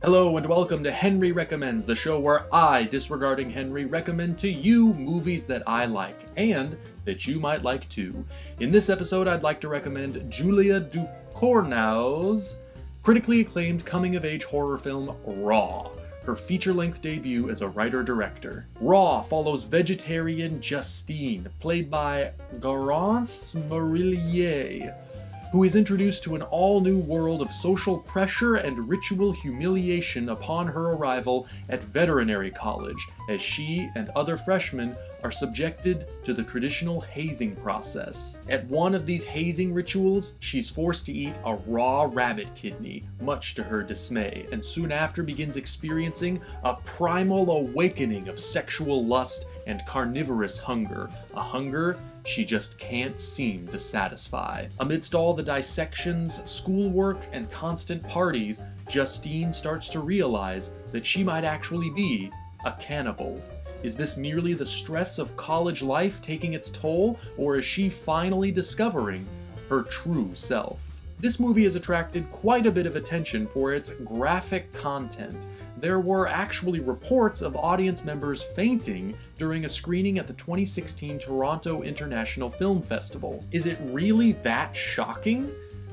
Hello and welcome to Henry Recommends, the show where I, Disregarding Henry, recommend to you movies that I like, and that you might like too. In this episode, I'd like to recommend Julia Ducournau's critically acclaimed coming-of-age horror film, Raw, her feature-length debut as a writer-director. Raw follows vegetarian Justine, played by Garance Marillier, who is introduced to an all-new world of social pressure and ritual humiliation upon her arrival at veterinary college, as she and other freshmen are subjected to the traditional hazing process. At one of these hazing rituals, she's forced to eat a raw rabbit kidney, much to her dismay, and soon after begins experiencing a primal awakening of sexual lust and carnivorous hunger, a hunger she just can't seem to satisfy. Amidst all the dissections, schoolwork, and constant parties, Justine starts to realize that she might actually be a cannibal. Is this merely the stress of college life taking its toll, or is she finally discovering her true self? This movie has attracted quite a bit of attention for its graphic content. There were actually reports of audience members fainting during a screening at the 2016 Toronto International Film Festival. Is it really that shocking?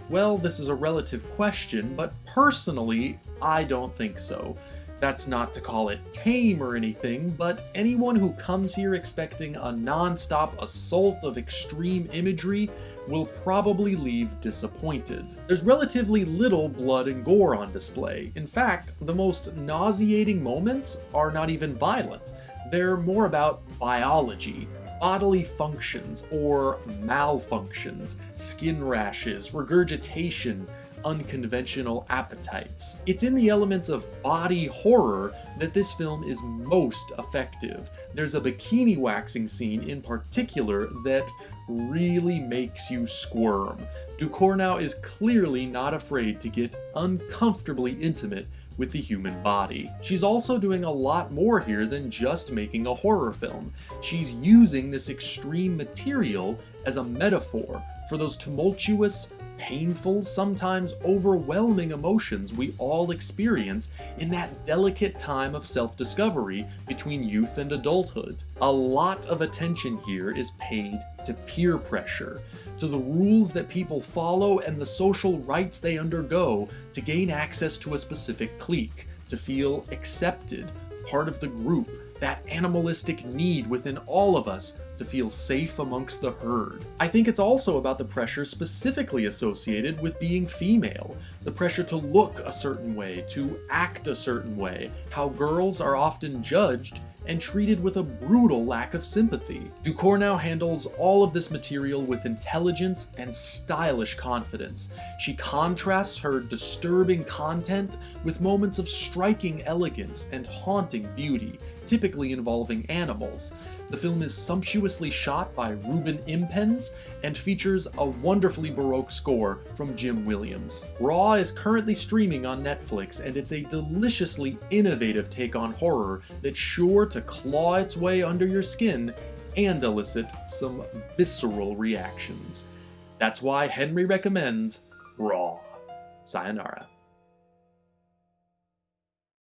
Well, this is a relative question, but personally, I don't think so. That's not to call it tame or anything, but anyone who comes here expecting a non-stop assault of extreme imagery will probably leave disappointed. There's relatively little blood and gore on display. In fact, the most nauseating moments are not even violent. They're more about biology, bodily functions or malfunctions, skin rashes, regurgitation, unconventional appetites. It's in the elements of body horror that this film is most effective. There's a bikini waxing scene in particular that really makes you squirm. Ducournau is clearly not afraid to get uncomfortably intimate with the human body. She's also doing a lot more here than just making a horror film. She's using this extreme material as a metaphor for those tumultuous, painful, sometimes overwhelming emotions we all experience in that delicate time of self-discovery between youth and adulthood. A lot of attention here is paid to peer pressure, to the rules that people follow and the social rites they undergo to gain access to a specific clique, to feel accepted, part of the group, that animalistic need within all of us to feel safe amongst the herd. I think it's also about the pressure specifically associated with being female, the pressure to look a certain way, to act a certain way, how girls are often judged and treated with a brutal lack of sympathy. Ducournau handles all of this material with intelligence and stylish confidence. She contrasts her disturbing content with moments of striking elegance and haunting beauty, typically involving animals. The film is sumptuously shot by Ruben Impens and features a wonderfully Baroque score from Jim Williams. Raw is currently streaming on Netflix, and it's a deliciously innovative take on horror that's sure to claw its way under your skin and elicit some visceral reactions. That's why Henry recommends Raw. Sayonara.